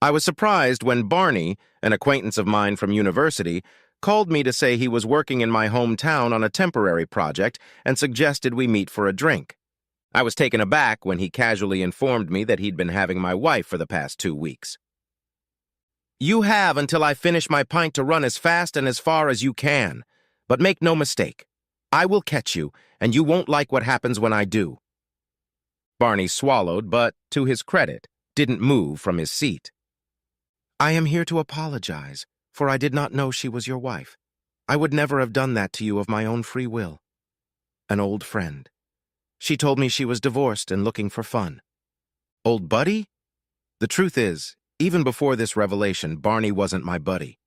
I was surprised when Barney, an acquaintance of mine from university, called me to say he was working in my hometown on a temporary project and suggested we meet for a drink. I was taken aback when he casually informed me that he'd been having my wife for the past 2 weeks. "You have until I finish my pint to run as fast and as far as you can. But make no mistake, I will catch you, and you won't like what happens when I do." Barney swallowed, but, to his credit, didn't move from his seat. "I am here to apologize, for I did not know she was your wife. I would never have done that to you of my own free will. An old friend. She told me she was divorced and looking for fun." "Old buddy?" The truth is, even before this revelation, Barney wasn't my buddy.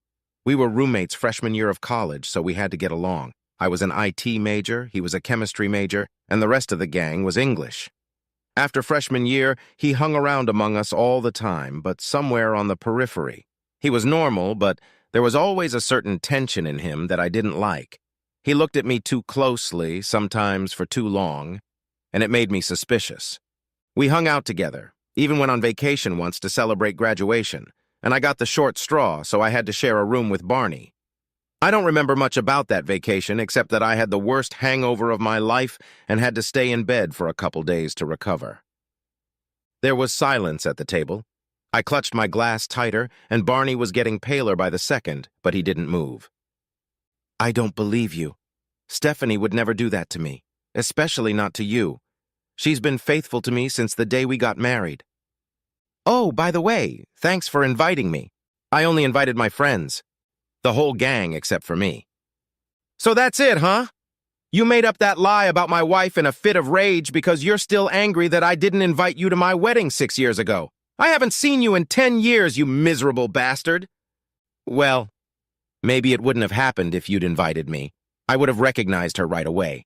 We were roommates freshman year of college, so we had to get along. I was an IT major, he was a chemistry major, and the rest of the gang was English. After freshman year, he hung around among us all the time, but somewhere on the periphery. He was normal, but there was always a certain tension in him that I didn't like. He looked at me too closely, sometimes for too long, and it made me suspicious. We hung out together, even went on vacation once to celebrate graduation, and I got the short straw, so I had to share a room with Barney. I don't remember much about that vacation except that I had the worst hangover of my life and had to stay in bed for a couple days to recover. There was silence at the table. I clutched my glass tighter, and Barney was getting paler by the second, but he didn't move. "I don't believe you. Stephanie would never do that to me, especially not to you. She's been faithful to me since the day we got married. Oh, by the way, thanks for inviting me. I only invited my friends. The whole gang except for me." "So that's it, huh? You made up that lie about my wife in a fit of rage because you're still angry that I didn't invite you to my wedding 6 years ago. I haven't seen you in 10 years, you miserable bastard." "Well, maybe it wouldn't have happened if you'd invited me. I would have recognized her right away."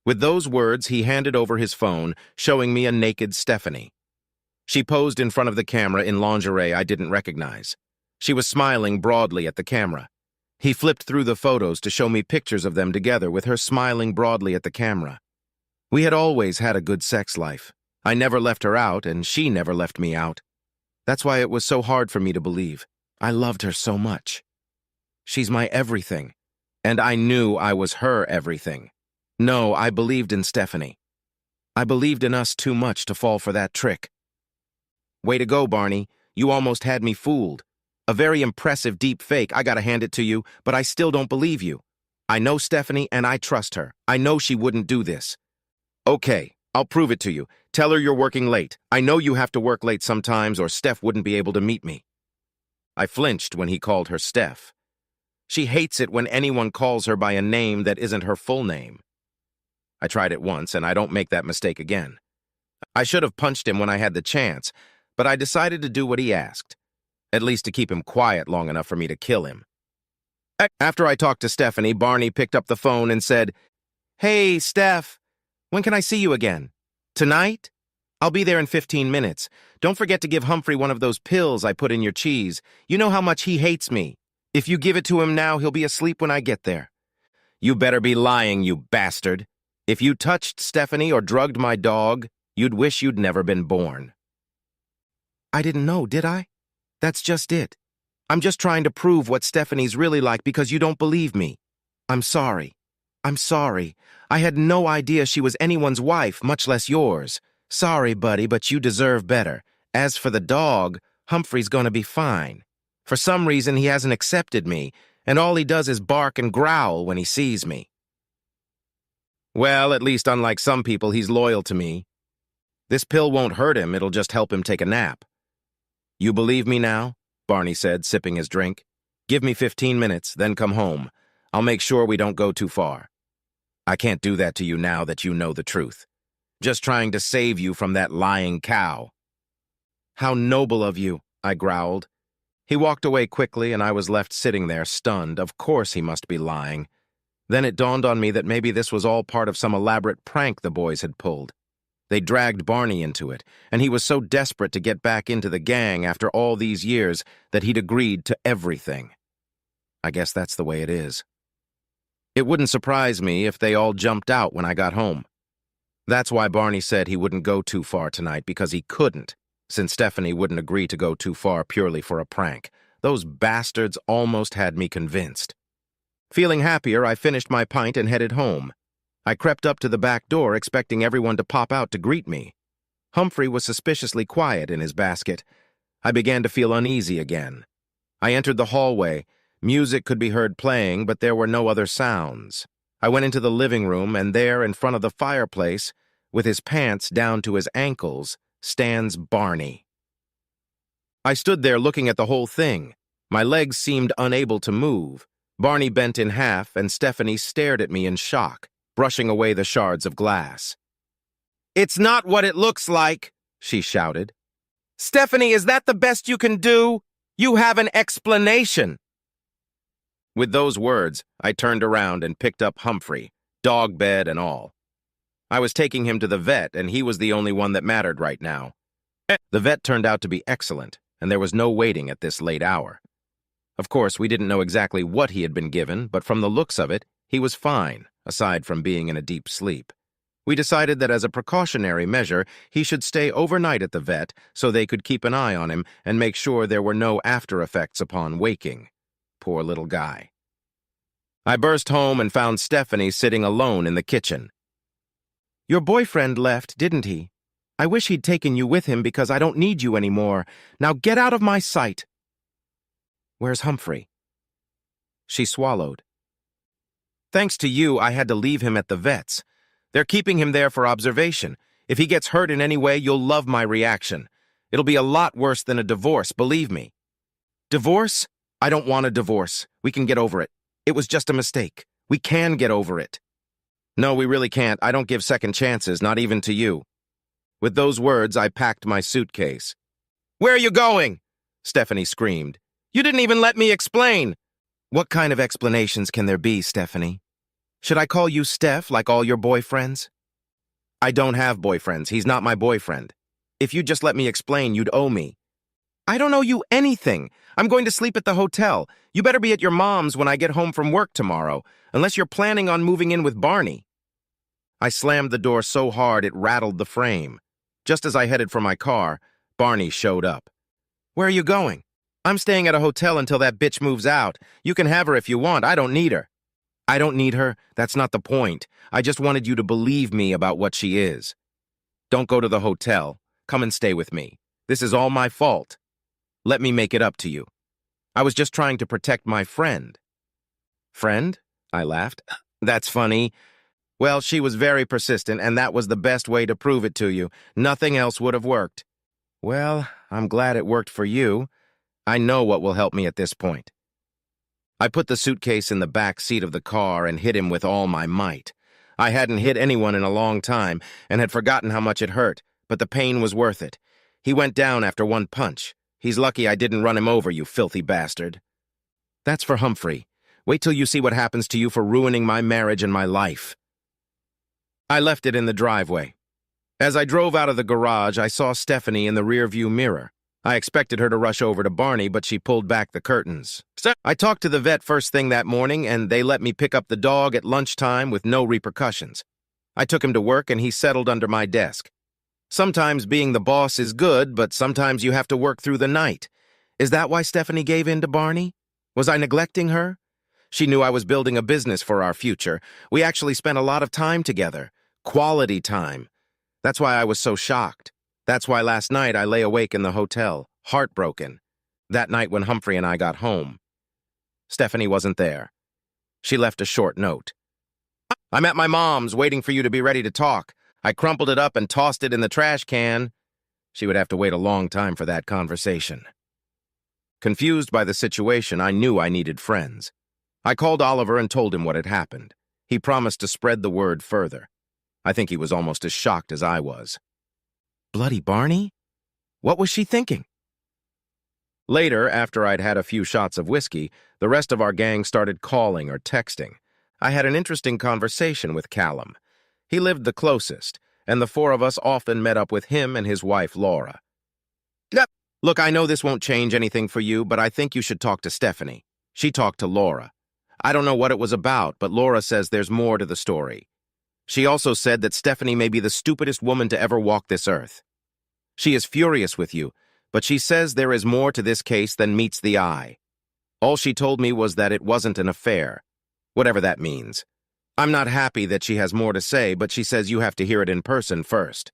With those words, he handed over his phone, showing me a naked Stephanie. She posed in front of the camera in lingerie I didn't recognize. She was smiling broadly at the camera. He flipped through the photos to show me pictures of them together with her smiling broadly at the camera. We had always had a good sex life. I never left her out, and she never left me out. That's why it was so hard for me to believe. I loved her so much. She's my everything, and I knew I was her everything. No, I believed in Stephanie. I believed in us too much to fall for that trick. Way to go, Barney. You almost had me fooled. A very impressive deep fake, I gotta hand it to you, but I still don't believe you. I know Stephanie and I trust her. I know she wouldn't do this. Okay, I'll prove it to you. Tell her you're working late. I know you have to work late sometimes or Steph wouldn't be able to meet me. I flinched when he called her Steph. She hates it when anyone calls her by a name that isn't her full name. I tried it once and I don't make that mistake again. I should have punched him when I had the chance, but I decided to do what he asked. At least to keep him quiet long enough for me to kill him. After I talked to Stephanie, Barney picked up the phone and said, "Hey, Steph, when can I see you again? Tonight? I'll be there in 15 minutes. Don't forget to give Humphrey one of those pills I put in your cheese. You know how much he hates me. If you give it to him now, he'll be asleep when I get there." "You better be lying, you bastard. If you touched Stephanie or drugged my dog, you'd wish you'd never been born." "I didn't know, did I? That's just it. I'm just trying to prove what Stephanie's really like because you don't believe me. I'm sorry. I'm sorry. I had no idea she was anyone's wife, much less yours. Sorry, buddy, but you deserve better. As for the dog, Humphrey's gonna be fine. For some reason, he hasn't accepted me, and all he does is bark and growl when he sees me." "Well, at least unlike some people, he's loyal to me. This pill won't hurt him, it'll just help him take a nap." "You believe me now?" Barney said, sipping his drink. "Give me 15 minutes, then come home. I'll make sure we don't go too far. I can't do that to you now that you know the truth. Just trying to save you from that lying cow." "How noble of you," I growled. He walked away quickly, and I was left sitting there, stunned. Of course he must be lying. Then it dawned on me that maybe this was all part of some elaborate prank the boys had pulled. They dragged Barney into it, and he was so desperate to get back into the gang after all these years that he'd agreed to everything. I guess that's the way it is. It wouldn't surprise me if they all jumped out when I got home. That's why Barney said he wouldn't go too far tonight, because he couldn't. since Stephanie wouldn't agree to go too far purely for a prank. Those bastards almost had me convinced. Feeling happier, I finished my pint and headed home. I crept up to the back door, expecting everyone to pop out to greet me. Humphrey was suspiciously quiet in his basket. I began to feel uneasy again. I entered the hallway. Music could be heard playing, but there were no other sounds. I went into the living room, and there, in front of the fireplace, with his pants down to his ankles, stands Barney. I stood there looking at the whole thing. My legs seemed unable to move. Barney bent in half, and Stephanie stared at me in shock, brushing away the shards of glass. "It's not what it looks like," she shouted. "Stephanie, is that the best you can do? You have an explanation." With those words, I turned around and picked up Humphrey, dog bed and all. I was taking him to the vet, and he was the only one that mattered right now. The vet turned out to be excellent, and there was no waiting at this late hour. Of course, we didn't know exactly what he had been given, but from the looks of it, he was fine, aside from being in a deep sleep. We decided that as a precautionary measure, he should stay overnight at the vet so they could keep an eye on him and make sure there were no after effects upon waking. Poor little guy. I burst home and found Stephanie sitting alone in the kitchen. "Your boyfriend left, didn't he? I wish he'd taken you with him because I don't need you anymore. Now get out of my sight." "Where's Humphrey?" She swallowed. "Thanks to you, I had to leave him at the vet's. They're keeping him there for observation. If he gets hurt in any way, you'll love my reaction. It'll be a lot worse than a divorce, believe me." "Divorce? I don't want a divorce. We can get over it. It was just a mistake. We can get over it." "No, we really can't. I don't give second chances, not even to you." With those words, I packed my suitcase. "Where are you going?" Stephanie screamed. "You didn't even let me explain." "What kind of explanations can there be, Stephanie? Should I call you Steph like all your boyfriends?" "I don't have boyfriends. He's not my boyfriend. If you'd just let me explain, you'd owe me." "I don't owe you anything. I'm going to sleep at the hotel. You better be at your mom's when I get home from work tomorrow, unless you're planning on moving in with Barney." I slammed the door so hard it rattled the frame. Just as I headed for my car, Barney showed up. "Where are you going?" "I'm staying at a hotel until that bitch moves out. You can have her if you want. I don't need her." "I don't need her. That's not the point. I just wanted you to believe me about what she is. Don't go to the hotel. Come and stay with me. This is all my fault. Let me make it up to you. I was just trying to protect my friend." "Friend?" I laughed. "That's funny. Well, she was very persistent, and that was the best way to prove it to you. Nothing else would have worked." "Well, I'm glad it worked for you. I know what will help me at this point." I put the suitcase in the back seat of the car and hit him with all my might. I hadn't hit anyone in a long time and had forgotten how much it hurt, but the pain was worth it. He went down after one punch. He's lucky I didn't run him over, you filthy bastard. "That's for Humphrey. Wait till you see what happens to you for ruining my marriage and my life." I left it in the driveway. As I drove out of the garage, I saw Stephanie in the rearview mirror. I expected her to rush over to Barney, but she pulled back the curtains. I talked to the vet first thing that morning, and they let me pick up the dog at lunchtime with no repercussions. I took him to work, and he settled under my desk. Sometimes being the boss is good, but sometimes you have to work through the night. Is that why Stephanie gave in to Barney? Was I neglecting her? She knew I was building a business for our future. We actually spent a lot of time together. Quality time. That's why I was so shocked. That's why last night I lay awake in the hotel, heartbroken. That night when Humphrey and I got home. Stephanie wasn't there. She left a short note. "I'm at my mom's, waiting for you to be ready to talk. I crumpled it up and tossed it in the trash can." She would have to wait a long time for that conversation. Confused by the situation, I knew I needed friends. I called Oliver and told him what had happened. He promised to spread the word further. I think he was almost as shocked as I was. Bloody Barney? What was she thinking? Later, after I'd had a few shots of whiskey, the rest of our gang started calling or texting. I had an interesting conversation with Callum. He lived the closest, and the four of us often met up with him and his wife, Laura. "Look, I know this won't change anything for you, but I think you should talk to Stephanie." She talked to Laura. I don't know what it was about, but Laura says there's more to the story. She also said that Stephanie may be the stupidest woman to ever walk this earth. She is furious with you, but she says there is more to this case than meets the eye. All she told me was that it wasn't an affair, whatever that means. I'm not happy that she has more to say, but she says you have to hear it in person first.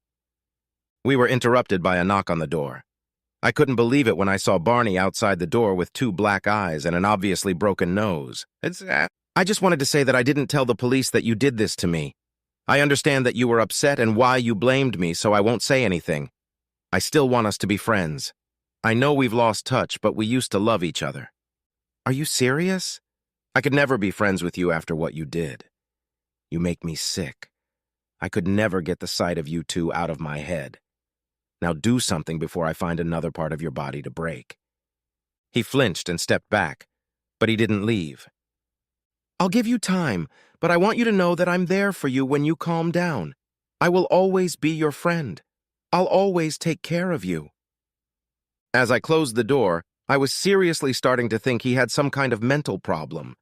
We were interrupted by a knock on the door. I couldn't believe it when I saw Barney outside the door with 2 black eyes and an obviously broken nose. I just wanted to say that I didn't tell the police that you did this to me. I understand that you were upset and why you blamed me, so I won't say anything. I still want us to be friends. I know we've lost touch, but we used to love each other. Are you serious? I could never be friends with you after what you did. You make me sick. I could never get the sight of you two out of my head. Now do something before I find another part of your body to break. He flinched and stepped back, but he didn't leave. I'll give you time, but I want you to know that I'm there for you when you calm down. I will always be your friend. I'll always take care of you. As I closed the door, I was seriously starting to think he had some kind of mental problem.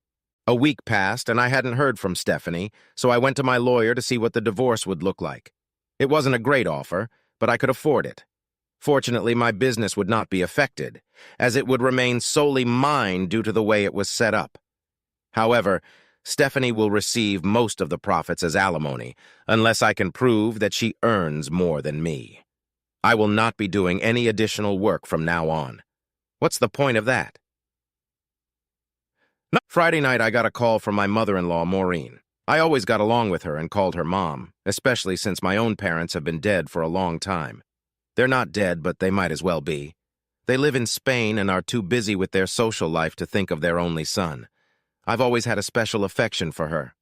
A week passed and I hadn't heard from Stephanie, so I went to my lawyer to see what the divorce would look like. It wasn't a great offer, but I could afford it. Fortunately, my business would not be affected, as it would remain solely mine due to the way it was set up. However, Stephanie will receive most of the profits as alimony, unless I can prove that she earns more than me. I will not be doing any additional work from now on. What's the point of that? Friday night, I got a call from my mother-in-law, Maureen. I always got along with her and called her mom, especially since my own parents have been dead for a long time. They're not dead, but they might as well be. They live in Spain and are too busy with their social life to think of their only son. I've always had a special affection for her.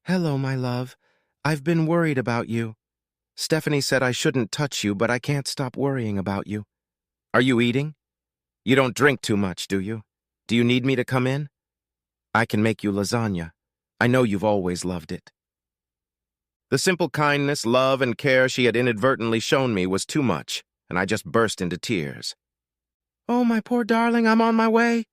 Hello, my love. I've been worried about you. Stephanie said I shouldn't touch you, but I can't stop worrying about you. Are you eating? You don't drink too much, do you? Do you need me to come in? I can make you lasagna. I know you've always loved it. The simple kindness, love, and care she had inadvertently shown me was too much, and I just burst into tears. Oh, my poor darling, I'm on my way.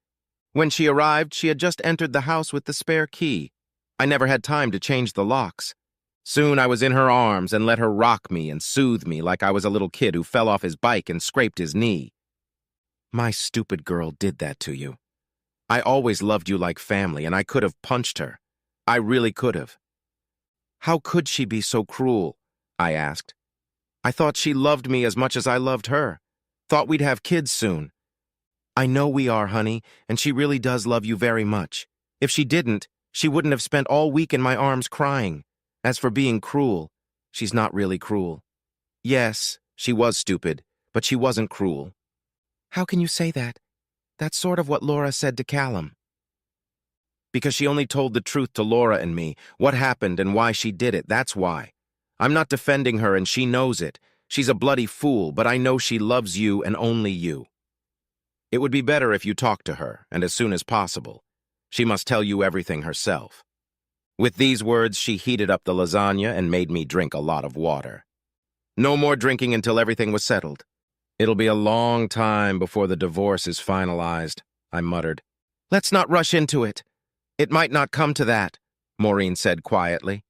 When she arrived, she had just entered the house with the spare key. I never had time to change the locks. Soon I was in her arms and let her rock me and soothe me like I was a little kid who fell off his bike and scraped his knee. My stupid girl did that to you. I always loved you like family, and I could have punched her. I really could have. How could she be so cruel? I asked. I thought she loved me as much as I loved her. Thought we'd have kids soon. I know we are, honey, and she really does love you very much. If she didn't, she wouldn't have spent all week in my arms crying. As for being cruel, she's not really cruel. Yes, she was stupid, but she wasn't cruel. How can you say that? That's sort of what Laura said to Callum. Because she only told the truth to Laura and me, what happened and why she did it, that's why. I'm not defending her and she knows it. She's a bloody fool, but I know she loves you and only you. It would be better if you talked to her, and as soon as possible. She must tell you everything herself. With these words, she heated up the lasagna and made me drink a lot of water. No more drinking until everything was settled. It'll be a long time before the divorce is finalized, I muttered. Let's not rush into it. It might not come to that, Maureen said quietly.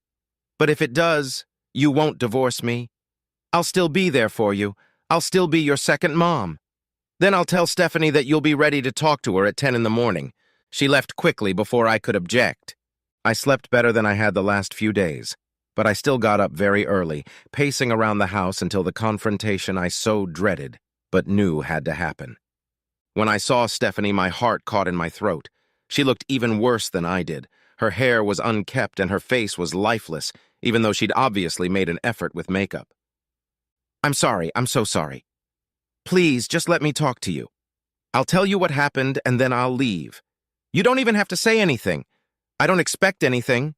But if it does, you won't divorce me. I'll still be there for you. I'll still be your second mom. Then I'll tell Stephanie that you'll be ready to talk to her at 10 in the morning. She left quickly before I could object. I slept better than I had the last few days, but I still got up very early, pacing around the house until the confrontation I so dreaded, but knew had to happen. When I saw Stephanie, my heart caught in my throat. She looked even worse than I did. Her hair was unkempt and her face was lifeless, even though she'd obviously made an effort with makeup. I'm sorry, I'm so sorry. Please, just let me talk to you. I'll tell you what happened and then I'll leave. You don't even have to say anything. I don't expect anything,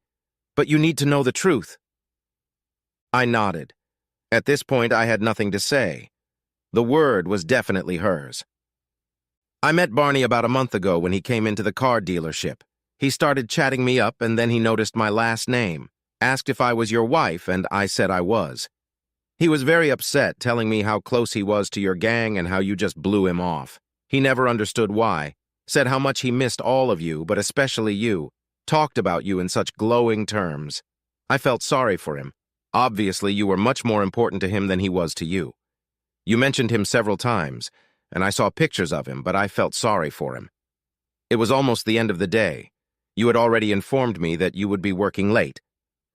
but you need to know the truth. I nodded. At this point, I had nothing to say. The word was definitely hers. I met Barney about a month ago when he came into the car dealership. He started chatting me up and then he noticed my last name, asked if I was your wife, and I said I was. He was very upset, telling me how close he was to your gang and how you just blew him off. He never understood why, said how much he missed all of you, but especially you, talked about you in such glowing terms. I felt sorry for him. Obviously, you were much more important to him than he was to you. You mentioned him several times, and I saw pictures of him, but I felt sorry for him. It was almost the end of the day. You had already informed me that you would be working late.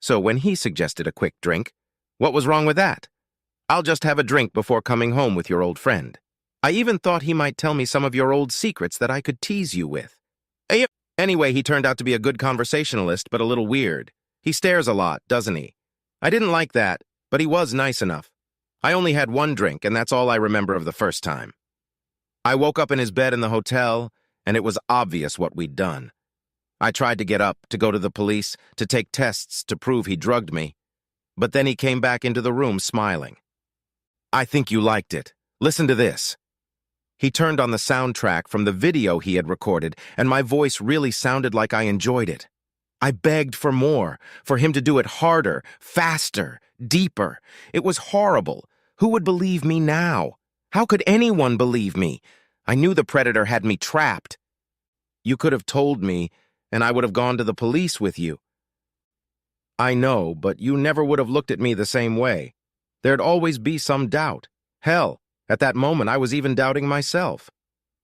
So when he suggested a quick drink, what was wrong with that? I'll just have a drink before coming home with your old friend. I even thought he might tell me some of your old secrets that I could tease you with. Anyway, he turned out to be a good conversationalist, but a little weird. He stares a lot, doesn't he? I didn't like that, but he was nice enough. I only had one drink, and that's all I remember of the first time. I woke up in his bed in the hotel, and it was obvious what we'd done. I tried to get up, to go to the police, to take tests to prove he drugged me. But then he came back into the room smiling. I think you liked it. Listen to this. He turned on the soundtrack from the video he had recorded, and my voice really sounded like I enjoyed it. I begged for more, for him to do it harder, faster, deeper. It was horrible. Who would believe me now? How could anyone believe me? I knew the predator had me trapped. You could have told me, and I would have gone to the police with you. I know, but you never would have looked at me the same way. There'd always be some doubt. Hell, at that moment I was even doubting myself.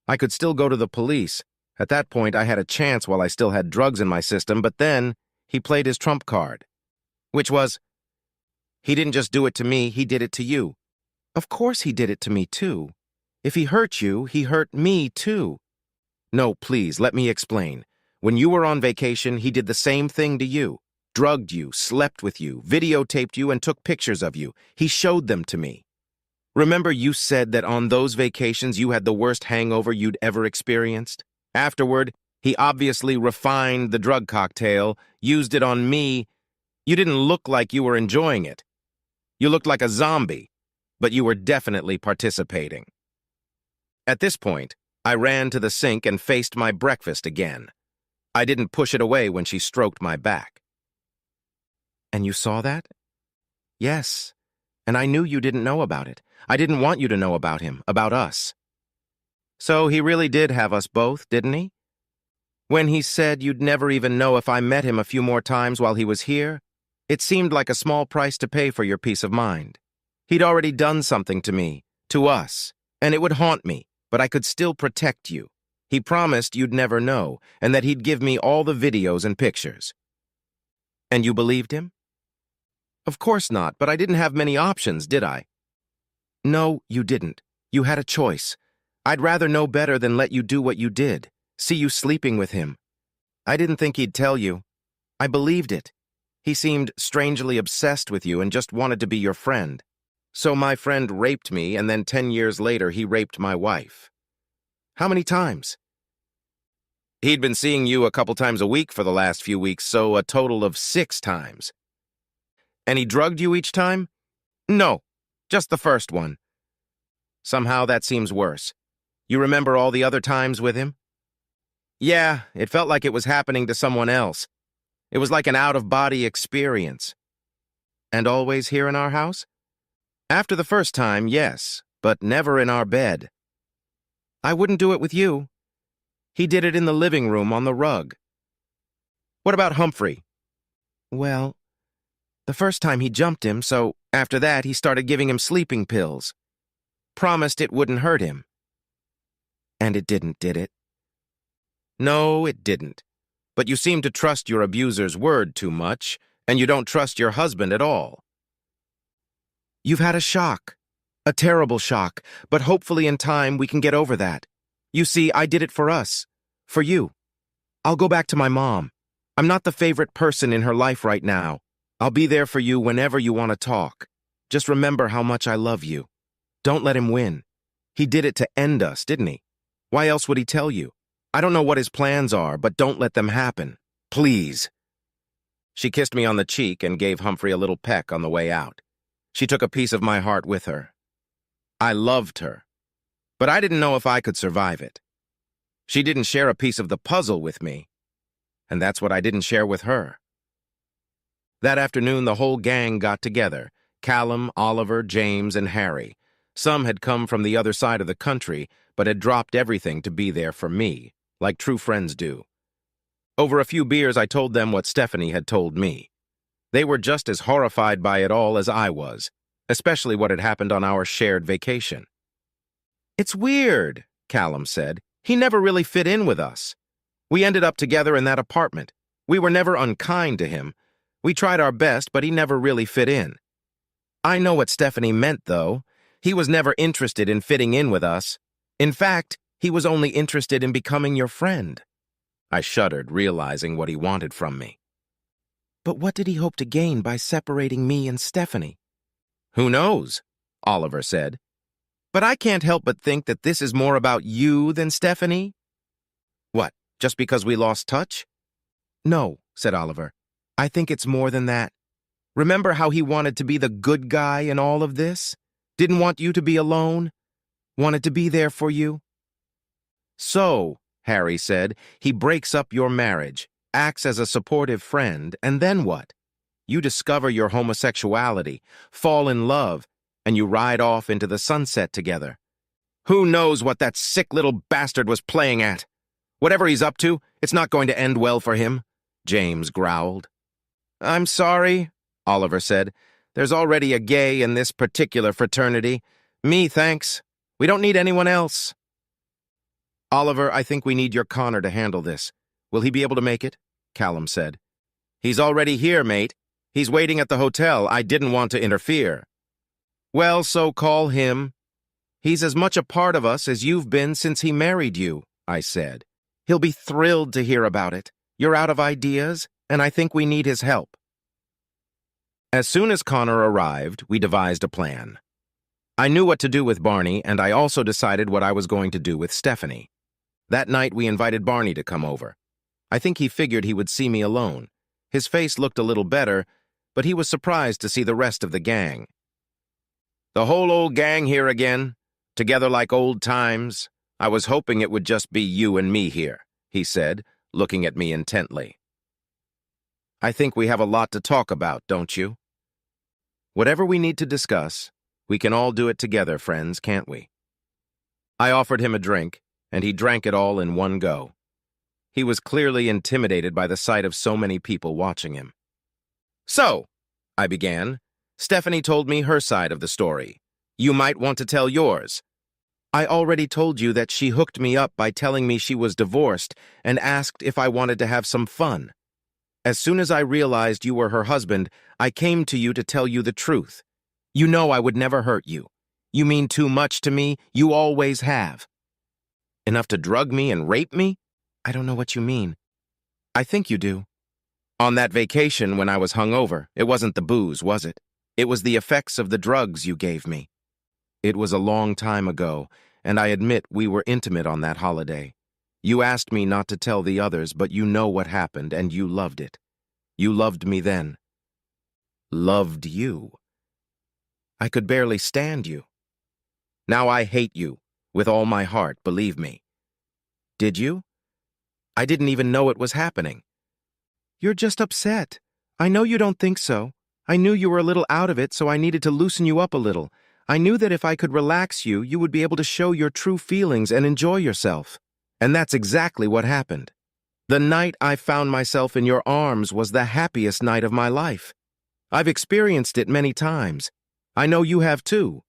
I could still go to the police. At that point I had a chance while I still had drugs in my system, but then he played his trump card. Which was, he didn't just do it to me, he did it to you. Of course he did it to me too. If he hurt you, he hurt me too. No, please, let me explain. When you were on vacation, he did the same thing to you. Drugged you, slept with you, videotaped you, and took pictures of you. He showed them to me. Remember you said that on those vacations you had the worst hangover you'd ever experienced? Afterward, he obviously refined the drug cocktail, used it on me. You didn't look like you were enjoying it. You looked like a zombie, but you were definitely participating. At this point, I ran to the sink and faced my breakfast again. I didn't push it away when she stroked my back. And you saw that? Yes. And I knew you didn't know about it. I didn't want you to know about him, about us. So he really did have us both, didn't he? When he said you'd never even know if I met him a few more times while he was here, it seemed like a small price to pay for your peace of mind. He'd already done something to me, to us, and it would haunt me, but I could still protect you. He promised you'd never know, and that he'd give me all the videos and pictures. And you believed him? Of course not, but I didn't have many options, did I? No, you didn't. You had a choice. I'd rather know better than let you do what you did, see you sleeping with him. I didn't think he'd tell you. I believed it. He seemed strangely obsessed with you and just wanted to be your friend. So my friend raped me, and then 10 years later he raped my wife. How many times? He'd been seeing you a couple times a week for the last few weeks, so a total of 6 times. And he drugged you each time? No, just the first one. Somehow that seems worse. You remember all the other times with him? Yeah, it felt like it was happening to someone else. It was like an out-of-body experience. And always here in our house? After the first time, yes, but never in our bed. I wouldn't do it with you. He did it in the living room on the rug. What about Humphrey? Well, the first time he jumped him, so after that he started giving him sleeping pills. Promised it wouldn't hurt him. And it didn't, did it? No, it didn't. But you seem to trust your abuser's word too much, and you don't trust your husband at all. You've had a shock. A terrible shock, but hopefully in time we can get over that. You see, I did it for us. For you. I'll go back to my mom. I'm not the favorite person in her life right now. I'll be there for you whenever you want to talk. Just remember how much I love you. Don't let him win. He did it to end us, didn't he? Why else would he tell you? I don't know what his plans are, but don't let them happen. Please. She kissed me on the cheek and gave Humphrey a little peck on the way out. She took a piece of my heart with her. I loved her, but I didn't know if I could survive it. She didn't share a piece of the puzzle with me, and that's what I didn't share with her. That afternoon, the whole gang got together. Callum, Oliver, James, and Harry. Some had come from the other side of the country, but had dropped everything to be there for me, like true friends do. Over a few beers, I told them what Stephanie had told me. They were just as horrified by it all as I was. especially what had happened on our shared vacation. "It's weird," Callum said. "He never really fit in with us. We ended up together in that apartment. We were never unkind to him. We tried our best, but he never really fit in." "I know what Stephanie meant, though. He was never interested in fitting in with us. In fact, he was only interested in becoming your friend." I shuddered, realizing what he wanted from me. "But what did he hope to gain by separating me and Stephanie?" "Who knows?" Oliver said. "But I can't help but think that this is more about you than Stephanie." "What, just because we lost touch?" "No," said Oliver. "I think it's more than that. Remember how he wanted to be the good guy in all of this? Didn't want you to be alone? Wanted to be there for you?" "So," Harry said, "he breaks up your marriage, acts as a supportive friend, and then what? You discover your homosexuality, fall in love, and you ride off into the sunset together. Who knows what that sick little bastard was playing at? Whatever he's up to, it's not going to end well for him," James growled. "I'm sorry," Oliver said. "There's already a gay in this particular fraternity. Me, thanks. We don't need anyone else." "Oliver, I think we need your Connor to handle this. Will he be able to make it?" Callum said. "He's already here, mate. He's waiting at the hotel. I didn't want to interfere." "Well, so call him. He's as much a part of us as you've been since he married you," I said. "He'll be thrilled to hear about it. You're out of ideas, and I think we need his help." As soon as Connor arrived, we devised a plan. I knew what to do with Barney, and I also decided what I was going to do with Stephanie. That night, we invited Barney to come over. I think he figured he would see me alone. His face looked a little better, but he was surprised to see the rest of the gang. "The whole old gang here again, together like old times. I was hoping it would just be you and me here," he said, looking at me intently. "I think we have a lot to talk about, don't you? Whatever we need to discuss, we can all do it together, friends, can't we?" I offered him a drink, and he drank it all in one go. He was clearly intimidated by the sight of so many people watching him. "So," I began, "Stephanie told me her side of the story. You might want to tell yours." "I already told you that she hooked me up by telling me she was divorced and asked if I wanted to have some fun. As soon as I realized you were her husband, I came to you to tell you the truth. You know I would never hurt you. You mean too much to me. You always have." "Enough to drug me and rape me?" "I don't know what you mean." "I think you do." "On that vacation when I was hungover, it wasn't the booze, was it? It was the effects of the drugs you gave me." "It was a long time ago, and I admit we were intimate on that holiday. You asked me not to tell the others, but you know what happened, and you loved it. You loved me then." "Loved you?" "I could barely stand you. Now I hate you, with all my heart, believe me." "Did you?" "I didn't even know it was happening." "You're just upset. I know you don't think so. I knew you were a little out of it, so I needed to loosen you up a little. I knew that if I could relax you, you would be able to show your true feelings and enjoy yourself. And that's exactly what happened. The night I found myself in your arms was the happiest night of my life. I've experienced it many times. I know you have too."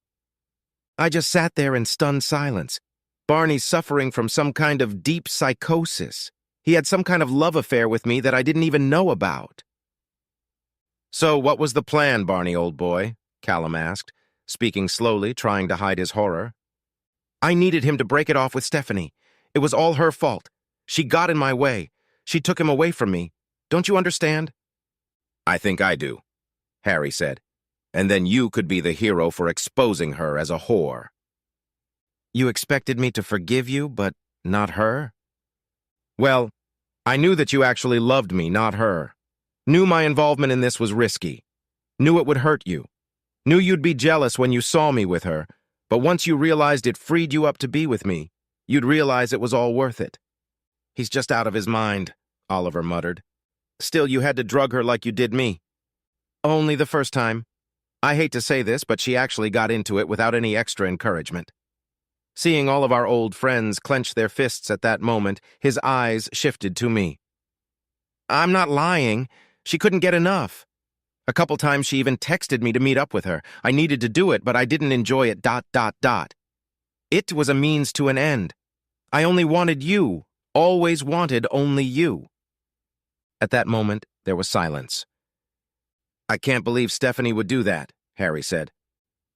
I just sat there in stunned silence. Barney's suffering from some kind of deep psychosis. He had some kind of love affair with me that I didn't even know about. "So what was the plan, Barney, old boy?" Callum asked, speaking slowly, trying to hide his horror. "I needed him to break it off with Stephanie. It was all her fault. She got in my way. She took him away from me. Don't you understand?" "I think I do," Harry said. "And then you could be the hero for exposing her as a whore." "You expected me to forgive you, but not her?" "Well, I knew that you actually loved me, not her. Knew my involvement in this was risky. Knew it would hurt you. Knew you'd be jealous when you saw me with her, but once you realized it freed you up to be with me, you'd realize it was all worth it." "He's just out of his mind," Oliver muttered. "Still, you had to drug her like you did me." "Only the first time. I hate to say this, but she actually got into it without any extra encouragement." Seeing all of our old friends clench their fists at that moment, his eyes shifted to me. "I'm not lying. She couldn't get enough." A couple times she even texted me to meet up with her. I needed to do it, but I didn't enjoy it, ... It was a means to an end. I only wanted you, always wanted only you. At that moment, there was silence. I can't believe Stephanie would do that, Harry said.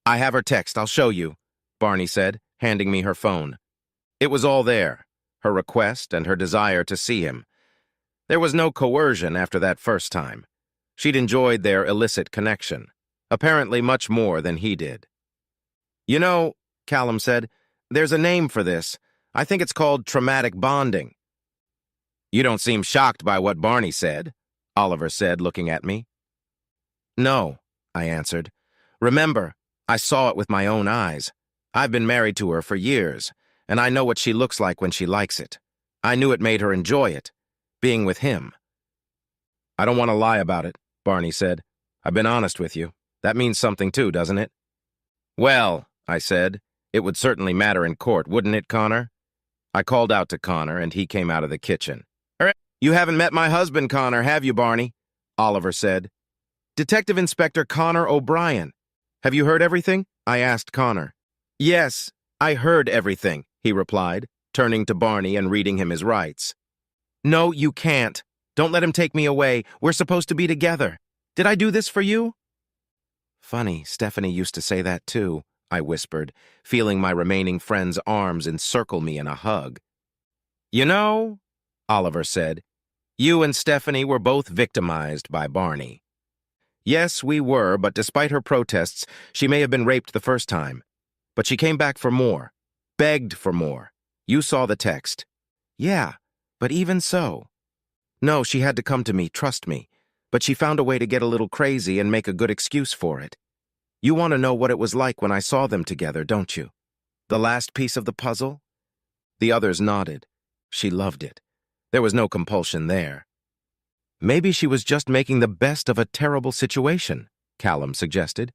I have her text, I'll show you, Barney said, handing me her phone. It was all there, her request and her desire to see him. There was no coercion after that first time. She'd enjoyed their illicit connection, apparently much more than he did. You know, Callum said, there's a name for this. I think it's called traumatic bonding. You don't seem shocked by what Barney said, Oliver said, looking at me. No, I answered. Remember, I saw it with my own eyes. I've been married to her for years, and I know what she looks like when she likes it. I knew it made her enjoy it, being with him. I don't want to lie about it, Barney said. I've been honest with you. That means something too, doesn't it? Well, I said, it would certainly matter in court, wouldn't it, Connor? I called out to Connor, and he came out of the kitchen. You haven't met my husband, Connor, have you, Barney? Oliver said. Detective Inspector Connor O'Brien. Have you heard everything? I asked Connor. Yes, I heard everything, he replied, turning to Barney and reading him his rights. No, you can't. Don't let him take me away. We're supposed to be together. Did I do this for you? Funny, Stephanie used to say that too, I whispered, feeling my remaining friend's arms encircle me in a hug. You know, Oliver said, you and Stephanie were both victimized by Barney. Yes, we were, but despite her protests, she may have been raped the first time. But she came back for more, begged for more. You saw the text. Yeah, but even so. No, she had to come to me, trust me. But she found a way to get a little crazy and make a good excuse for it. You want to know what it was like when I saw them together, don't you? The last piece of the puzzle? The others nodded. She loved it. There was no compulsion there. Maybe she was just making the best of a terrible situation, Callum suggested.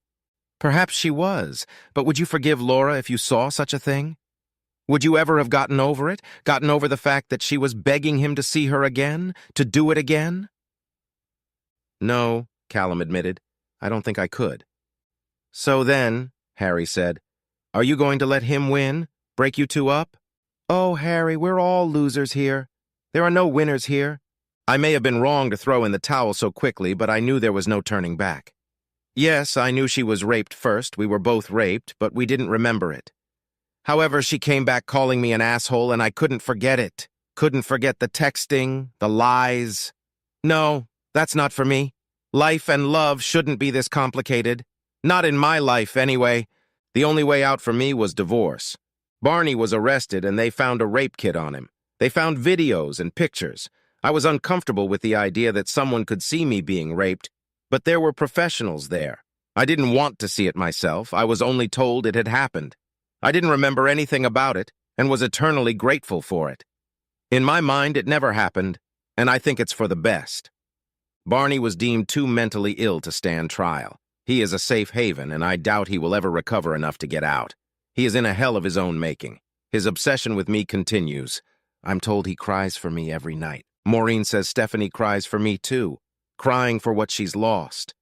Perhaps she was, but would you forgive Laura if you saw such a thing? Would you ever have gotten over it, gotten over the fact that she was begging him to see her again, to do it again? No, Callum admitted. I don't think I could. So then, Harry said, are you going to let him win? Break you two up? Oh, Harry, we're all losers here. There are no winners here. I may have been wrong to throw in the towel so quickly, but I knew there was no turning back. Yes, I knew she was raped first. We were both raped, but we didn't remember it. However, she came back calling me an asshole, and I couldn't forget it. Couldn't forget the texting, the lies. No, that's not for me. Life and love shouldn't be this complicated. Not in my life, anyway. The only way out for me was divorce. Barney was arrested, and they found a rape kit on him. They found videos and pictures. I was uncomfortable with the idea that someone could see me being raped, but there were professionals there. I didn't want to see it myself. I was only told it had happened. I didn't remember anything about it and was eternally grateful for it. In my mind, it never happened, and I think it's for the best. Barney was deemed too mentally ill to stand trial. He is a safe haven, and I doubt he will ever recover enough to get out. He is in a hell of his own making. His obsession with me continues. I'm told he cries for me every night. Maureen says Stephanie cries for me too, crying for what she's lost.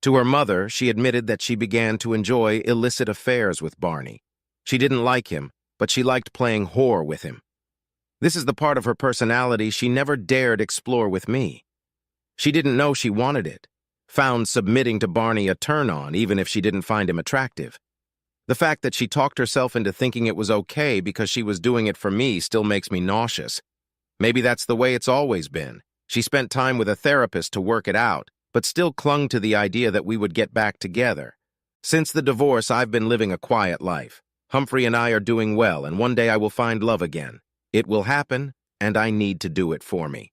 To her mother, she admitted that she began to enjoy illicit affairs with Barney. She didn't like him, but she liked playing whore with him. This is the part of her personality she never dared explore with me. She didn't know she wanted it, found submitting to Barney a turn-on even if she didn't find him attractive. The fact that she talked herself into thinking it was okay because she was doing it for me still makes me nauseous. Maybe that's the way it's always been. She spent time with a therapist to work it out, but still clung to the idea that we would get back together. Since the divorce, I've been living a quiet life. Humphrey and I are doing well, and one day I will find love again. It will happen, and I need to do it for me.